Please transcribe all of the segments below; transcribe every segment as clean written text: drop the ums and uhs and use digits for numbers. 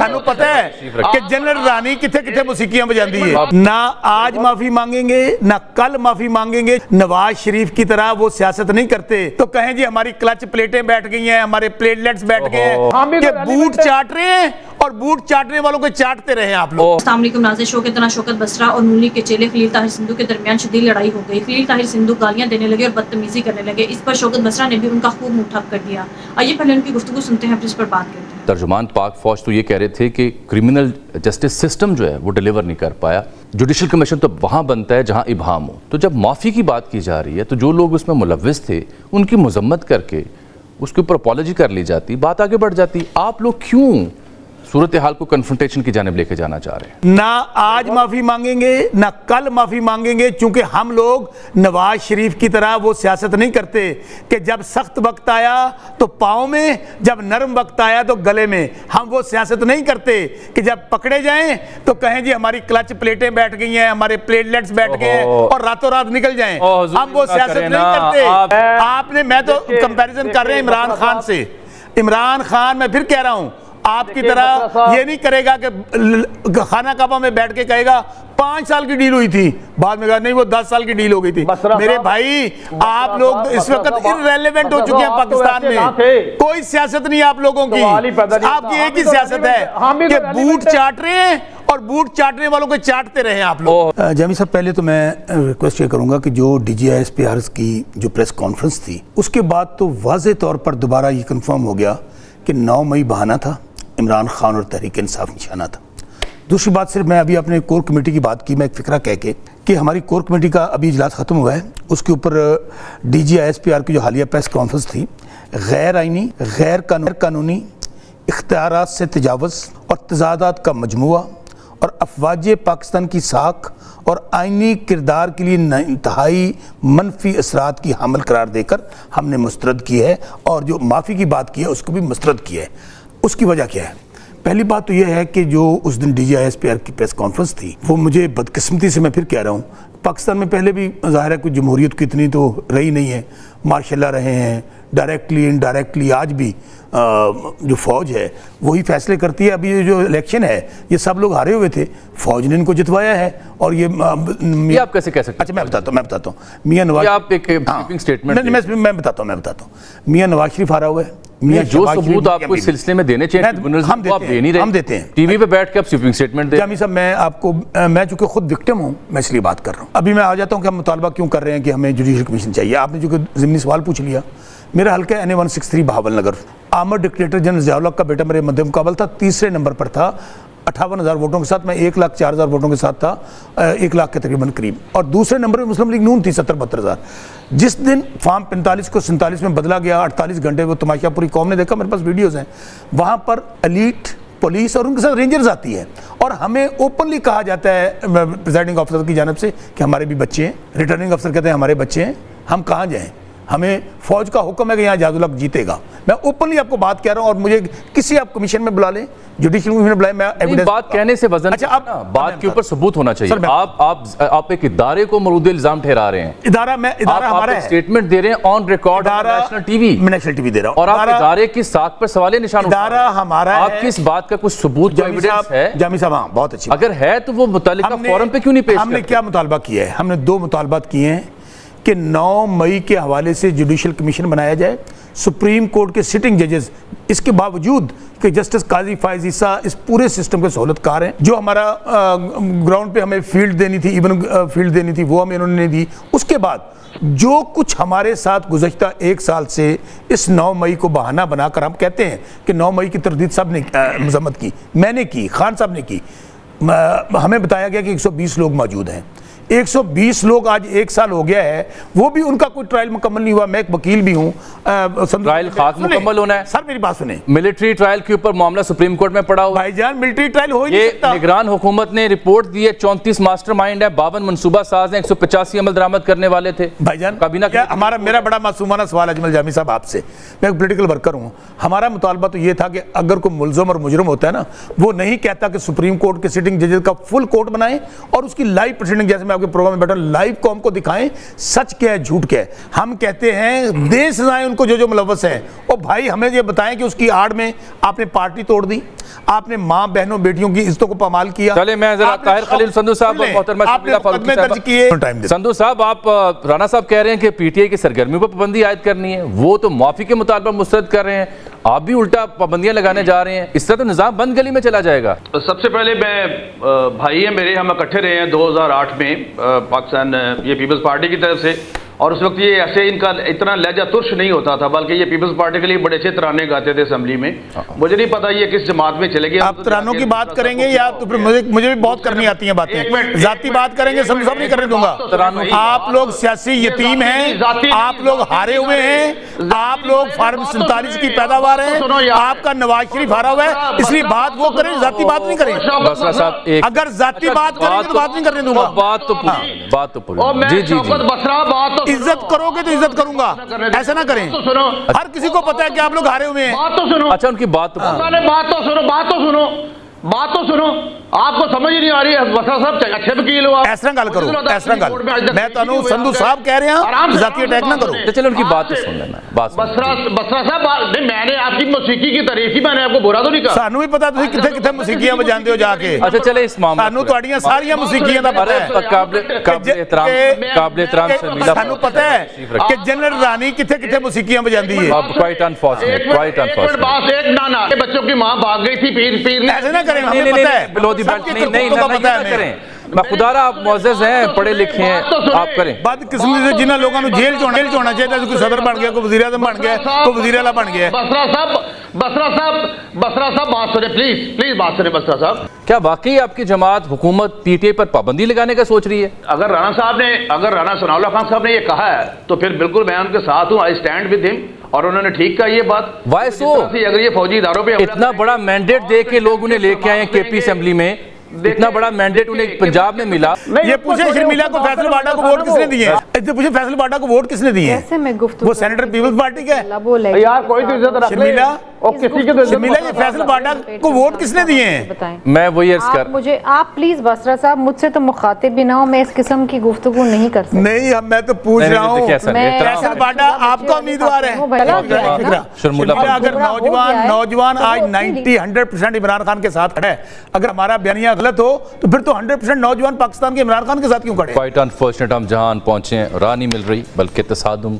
ਤੁਹਾਨੂੰ ਪਤਾ ਹੈ ਕਿ जनरल रानी किथे किथे मुसीकियां बजाती है। ना आज माफी मांगेंगे ना कल माफी मांगेंगे। नवाज शरीफ की तरह वो सियासत नहीं करते तो कहें जी हमारी क्लच प्लेटें बैठ गई हैं, हमारे प्लेटलेट्स बैठ गए हैं, कि बूट चाट रहे हैं और बूट चाटने वालों को चाटते रहे आप लोग। अस्सलाम वालेकुम नाज़रीन, शो के तना शौकत बसरा और नून लीग के चेले खलील ताहिर सिंधु के दरमियान शदीद लड़ाई हो गई। खलील ताहिर सिंधु गालियां देने लगे और बदतमीजी करने लगे। इस पर शौकत बसरा ने भी उनका खूब मुंह ठप कर दिया। आइए पहले उनकी गुफ्तगू सुनते हैं, फिर इस पर बात करते हैं। तर्जुमान पाक फौज तो ये कह रहे थे कि क्रिमिनल जस्टिस सिस्टम जो है वो डिलीवर नहीं कर पाया। जुडिशल कमीशन तो वहाँ बनता है जहाँ इबहम हो। तो जब माफ़ी की बात की जा रही है तो जो लोग उसमें मुलव्विस थे उनकी मजम्मत करके उसके ऊपर अपॉलॉजी कर ली जाती, बात आगे बढ़ जाती। आप लोग क्यों सूरत हाल को कन्फ्रंटेशन की जानिब लेके जाना चाह रहे हैं? ना आज माफी मांगेंगे ना कल माफी मांगेंगे, क्योंकि हम लोग नवाज शरीफ की तरह वो सियासत नहीं करते कि जब सख्त वक्त आया तो पाँव में, जब नरम वक्त आया तो गले में। हम वो सियासत नहीं करते कि जब पकड़े जाएं तो कहें जी हमारी क्लच प्लेटें बैठ गई हैं, हमारे प्लेटलेट्स बैठ गए हैं और रातों रात निकल जाएं। हम वो सियासत नहीं करते। आपने, मैं तो कंपैरिजन कर रहे हैं इमरान खान से। इमरान खान, मैं फिर कह रहा हूं, आपकी तरह ये नहीं करेगा कि खाना काबा में बैठ के कहेगा 5 साल की डील हुई थी, बाद में कहा नहीं वो 10 साल की डील हो गई थी। मेरे भाई, आप लोग इस वक्त इररेलेवेंट हो चुके हैं पाकिस्तान में। कोई सियासत नहीं आप लोगों की। आपकी एक ही सियासत है कि बूट चाट रहे हैं और बूट चाटने वालों को चाटते रहे आप लोग। जामी साहब, पहले तो मैं रिक्वेस्ट ये करूंगा कि जो DGISPRS की जो प्रेस कॉन्फ्रेंस थी उसके बाद तो वाज़े तौर पर दोबारा ये कंफर्म हो गया कि 9 मई बहाना था, इमरान खान और तहरीक इंसाफ निशाना था। दूसरी बात, सिर्फ मैं अभी अपने कोर कमेटी की बात की, मैं एक फिक्रा कह के कि हमारी कोर कमेटी का अभी इजलास ख़त्म हुआ है, उसके ऊपर DGISPR की जो हालिया प्रेस कॉन्फ्रेंस थी, गैर आइनी, गैर कानूनी इख्तियारात से तजावुज़ और तज़ादात का मजमुआ और अफवाज पाकिस्तान की साख और आइनी किरदार के लिए इंतहाई मनफी असरात की हामिल करार देकर हमने मुस्तरद की है, और जो माफ़ी की बात की है उसको भी मुस्तरद किया है। उसकी वजह क्या है? पहली बात तो यह है कि जो उस दिन DGISPR की प्रेस कॉन्फ्रेंस थी वो मुझे बदकिस्मती से, मैं फिर कह रहा हूँ, पाकिस्तान में पहले भी ज़ाहिर है कोई जमहूरियत की इतनी तो रही नहीं है, मार्शल्ला रहे हैं, डायरेक्टली इनडायरेक्टली। आज भी जो फ़ौज है वही फैसले करती है। अभी ये जो इलेक्शन है ये सब लोग हारे हुए थे, फ़ौज ने इनको जितवाया है। और ये आप कैसे कह सकते हैं? अच्छा, मैं बताता हूँ मियाँ नवाज, आप एक स्टेटमेंट, मैं बताता हूँ। मियाँ नवाज शरीफ हारा हुआ है, मियाँ जो सबूत आपको इस सिलसिले में देने चाहिए हम देते हैं। टीवी पे बैठ के आप स्वीपिंग स्टेटमेंट दे। जामी साहब, मैं चूंकि खुद विक्टिम हूँ, मैं इसलिए बात कर रहा हूँ। अभी मैं आ जाता हूँ कि हम मुतालबा क्यों कर रहे हैं कि हमें जुडिशल कमीशन चाहिए। आपने जो ज़िमनी सवाल पूछ लिया, मेरा हल्का है NA-163 बहावल नगर। आमर डिक्टेटर जनरल ज़िया-उल-हक का बेटा मेरे मध्य मुकाबल था, तीसरे नंबर पर था 58,000 वोटों के साथ। मैं 1,04,000 वोटों के साथ था, 1 लाख के तकरीबन करीब। और दूसरे नंबर पर मुस्लिम लीग नून थी 70-72,000। जिस दिन फॉर्म 45 को 47 में बदला गया, 48 घंटे वो तमाशा पूरी कौम ने देखा, मेरे पास वीडियोज़ हैं। वहाँ पर एलीट पुलिस और उनके साथ रेंजर्स आती है और हमें ओपनली कहा जाता है प्रिजाइडिंग ऑफिसर की जानिब से कि हमारे भी बच्चे हैं। रिटर्निंग अफसर कहते हैं हमारे बच्चे हैं, हम कहाँ जाएँ, हमें फौज का हुक्म है कि यहाँ ज़िया-उल-हक जीतेगा। मैं ओपनली आपको बात कह रहा हूँ, और मुझे किसी आप कमीशन में बुला लें, जुडिशल कमीशन में बुलाएं, मैं एविडेंस। बात कहने से वजन, अच्छा, आप बात के ऊपर सबूत होना चाहिए। आप एक इदारे को मरूद इल्जाम ठहरा रहे हैं। इदारा हमारा है, स्टेटमेंट दे रहे हैं ऑन रिकॉर्ड, नेशनल टीवी दे रहा हूं, और आप इदारे की साख पर सवाल निशान उठा रहे हैं। इदारा हमारा है। आपकी इस बात का कुछ सबूत, एविडेंस है? जामी साहब, हाँ, बहुत अच्छी। अगर है तो वो मुतालिका फोरम पे क्यों नहीं पेश? हमने क्या मुतालबा किया है? हमने 2 मुतालबात किए हैं कि 9 मई के हवाले से जुडिशल कमीशन बनाया जाए, सुप्रीम कोर्ट के सिटिंग जजेस, इसके बावजूद कि जस्टिस काजी फायज ईसा इस पूरे सिस्टम के सहूलतकार हैं। जो हमारा ग्राउंड पे हमें फील्ड देनी थी, इवन फील्ड देनी थी, वो हमें उन्होंने नहीं दी। उसके बाद जो कुछ हमारे साथ गुज़श्ता 1 साल से इस 9 मई को बहाना बनाकर हम कहते हैं कि 9 मई की तरदीद सब ने मजम्मत की, मैंने की, खान साहब ने की। हमें बताया गया कि 120 लोग मौजूद हैं। 120 लोग, आज 1 साल हो गया है, वो भी उनका कोई ट्रायल मुकम्मल नहीं हुआ। मैं एक वकील भी हूँ। ट्रायल खाक मुकम्मल होना है सर, मेरी बात सुने। मिलिट्री ट्रायल के ऊपर मामला सुप्रीम कोर्ट में पड़ा हुआ। भाईजान, मिलिट्री ट्रायल हो ही नहीं सकता। निगरान हुकूमत ने रिपोर्ट दी है, 34 मास्टरमाइंड है, 52 मनसूबा साज हैं, 185 अमल दरामद करने वाले थे। भाईजान, हमारा मेरा बड़ा मासूमाना सवाल है अजमल जामी साहब आपसे। मैं एक पॉलिटिकल वर्कर हूँ। हमारा मुतालबा तो ये था कि अगर कोई मुल्ज़िम और मुजरिम होता है ना, वो नहीं कहता कि सुप्रीम कोर्ट के सिटिंग जजेस का फुल कोर्ट बनाए और उसकी लाइव प्रोसीडिंग, जैसे मैं साहब के प्रोग्राम में बैठा, लाइव कौम को दिखाएं सच क्या है झूठ क्या है। हम कहते हैं दे सजाएं उनको जो जो मुलव्वस है। और भाई हमें ये बताएं कि उसकी आड़ में आपने पार्टी तोड़ दी, आपने माँ बहनों बेटियों की इज्जतों को पामाल किया। चले मैं जरा ताहिर खलील संधू साहब और मोहतरमा शकीला फारूकी साहब, संधू साहब आप राणा साहब कह रहे हैं कि पीटीआई की सरगर्मियों पर पाबंदी आयद करनी है, वो तो माफी के मुतालबा मुस्तरद कर रहे हैं, आप भी उल्टा पाबंदियां लगाने जा रहे हैं, इस तरह तो निजाम बंद गली में चला जाएगा। सबसे पहले मैं भाई हैं मेरे, हम इकट्ठे रहे हैं 2008 में पाकिस्तान ये पीपल्स पार्टी की तरफ से, और उस वक्त ये ऐसे इनका इतना लहजा तुर्श नहीं होता था, बल्कि ये पीपल्स पार्टी के लिए बड़े अच्छे तराने गाते थे असेंबली में। मुझे नहीं पता ये किस जमात में चले गए। आप तरानों की बात करेंगे या तो फिर मुझे भी बहुत करनी आती हैं बातें, जाती बात करेंगे, सब नहीं करने दूंगा। आप लोग सियासी यतीम हैं, आप लोग हारे हुए हैं, आप लोग फार्म 47 की पैदावार हैं, आपका नवाज शरीफ हारा हुआ है, इसलिए बात वो करें, जाती बात नहीं करें। बसरा साहब अगर जाती बात करेंगे तो बात नहीं करने दूंगा। बात तो पूरी जी जी जी इज्जत करोगे तो इज्जत करूंगा, ऐसा ना करें। हर किसी को पता है कि आप लोग हारे हुए हैं। बात तो सुनो। अच्छा उनकी बात तो सुनो, आपको समझ ही नहीं आ रही है। बसरा साहब अच्छे वकील हो आप, ऐसा गल करो, ऐसा गल मैं तो संधू साहब कह रहे हैं जाती अटैक ना करो। तो चलो उनकी बात तो सुन लेना। बसरा साहब नहीं, मैंने आपकी मौसीकी की तारीफ की, मैंने आपको बुरा तो नहीं कहा। सानू भी पता तुम किथे किथे मौसीकियां बजांदे हो जाके। अच्छा चले इस मामले सानू ਤੁਹਾਡੀਆਂ ਸਾਰੀਆਂ ਮੌਸੀਕੀਆਂ ਦਾ ਪਤਾ है। काबिल एहतराम शर्मिला सानू पता है कि जनरल रानी किथे किथे मौसीकियां बजांदी है। Quite unfortunate, quite unfortunate. बस एक ना बच्चों की माँ भाग गई थी, पीर ऐसे ना करें, हमें पता है। बिलोदी बेल्ट नहीं करें, मैं खुदारा आप मुअज़्ज़ज़ हैं, पढ़े लिखे हैं, आप करें। बदकिस्मती से जिन्हां लोगों को जेल च होना चाहिए, कोई सदर बन गया, कोई वज़ीर आज़म बन गया, कोई वज़ीर आला बन गया। बसरा साहब बात सुने प्लीज बात सुने बसरा साहब। क्या वाकई आपकी जमात हुकूमत पीटीआई पर पाबंदी लगाने का सोच रही है? अगर राणा सनाउल्लाह खान साहब ने ये कहा है तो फिर बिल्कुल मैं उनके साथ हूँ, आई स्टैंड विद हिम, और उन्होंने ठीक कहा ये बात। वाई सो अगर ये फौजी इदारों पे इतना बड़ा मैंडेट दे के लोग उन्हें लेके आए हैं केपी असेंबली में, इतना बड़ा मैंडेट उन्हें पंजाब में मिला। ये पूछे शर्मिला को फैसल बाडा को वोट किसने दिए? इससे पूछे फैसल बाडा को वोट किसने दिए? वो सेनेटर पीपल्स पार्टी का है यार, कोई तो इज्जत रख ले। और किसी के शर्मिला ये फैसल बाडा को वोट किसने दिए हैं? मैं वही अर्ज कर, मुझे आप प्लीज बसरा साहब मुझसे तो मुखातिब भी ना हो, मैं इस किस्म की गुफ्तगू नहीं कर सकती। नहीं, मैं तो पूछ रहा हूँ, फैसल बाडा आपका उम्मीदवार है। अगर नौजवान आज 90-100% इमरान खान के साथ खड़ा है, अगर हमारा बयानिया गलत हो तो फिर तो 100% नौजवान पाकिस्तान के इमरान खान के साथ क्यों खड़े? क्वाइट अनफॉर्चुनेट हम जहां पहुंचे राह नहीं मिल रही, बल्कि तसादुम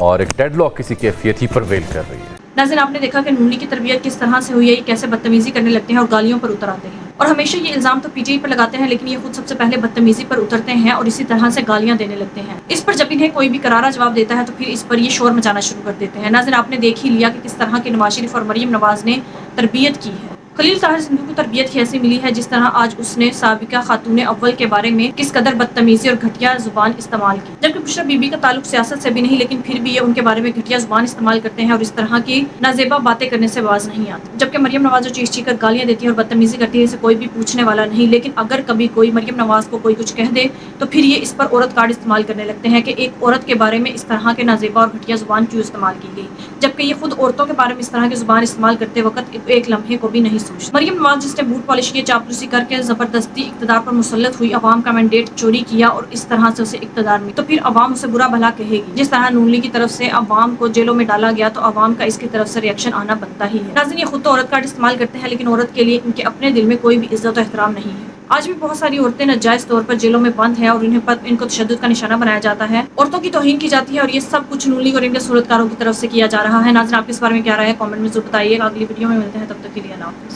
और एक डेडलॉक किसी कैफियत ही परवेल कर रही है। नाज़रीन, आपने देखा कि नूनी की तरबियत किस तरह से हुई है, ये कैसे बदतमीजी करने लगते हैं और गालियों पर उतर आते हैं, और हमेशा ये इल्जाम तो पीटीआई पर लगाते हैं, लेकिन ये खुद सबसे पहले बदतमीजी पर उतरते हैं और इसी तरह से गालियां देने लगते हैं। इस पर जब इन्हें कोई भी करारा जवाब देता है तो फिर इस पर ये शोर मचाना शुरू कर देते हैं। नाज़रीन, आपने देख ही लिया कि किस तरह के नवाज शरीफ और मरियम नवाज ने तरबियत की है। खलील ताहिर सिंधू को तरबियत ही ऐसी मिली है जिस तरह आज उसने साबिका खातून अव्वल के बारे में किस कदर बदतमीजी और घटिया जुबान इस्तेमाल की, जबकि बुशरा बीबी का ताल्लुक सियासत से भी नहीं, लेकिन फिर भी ये उनके बारे में घटिया जुबान इस्तेमाल करते हैं और इस तरह की नाजेबा बातें करने से बाज नहीं आते। जबकि मरियम नवाज जो चीख चीख कर गालियां देती है और बदतमीजी करती है, इसे कोई भी पूछने वाला नहीं, लेकिन अगर कभी कोई मरियम नवाज को कोई कुछ कह दे तो फिर ये इस पर औरत कार्ड इस्तेमाल करने लगते हैं कि एक औरत के बारे में इस तरह के नाजेबा और घटिया जुबान क्यों इस्तेमाल की गई, जबकि ये खुद औरतों के बारे में इस तरह की जुबान इस्तेमाल करते वक्त एक लम्हे को भी नहीं सोचती। मरियम नवाज जिसने बूट पॉलिश की, चापलूसी करके जबरदस्ती इक्तदार पर मुसल्लत हुई, अवाम का मैंडेट चोरी किया और इस तरह से उसे इक्तदार में, तो फिर अवाम उसे बुरा भला कहेगी। जिस तरह नून लीग की तरफ से अवाम को जेलों में डाला गया तो अवाम का इसकी तरफ से रिएक्शन आना बनता ही है। नाज़रीन, ये खुद तो औरत कार्ड इस्तेमाल करते हैं, लेकिन औरत के लिए इनके अपने दिल में कोई भी इज्जत और एहतराम नहीं है। आज भी बहुत सारी औरतें नाजायज तौर पर जेलों में बंद हैं और इनको तशद्दुद का निशाना बनाया जाता है, औरतों की तौहीन की जाती है, और ये सब कुछ नून लीग और इनके सूरतकारों की तरफ से किया जा रहा है। नाज़रीन, आपके इस बारे में क्या राय है, कमेंट में जरूर बताइएगा। अगली वीडियो में मिलते हैं, तब तक के लिए अल्लाह हाफ़िज़।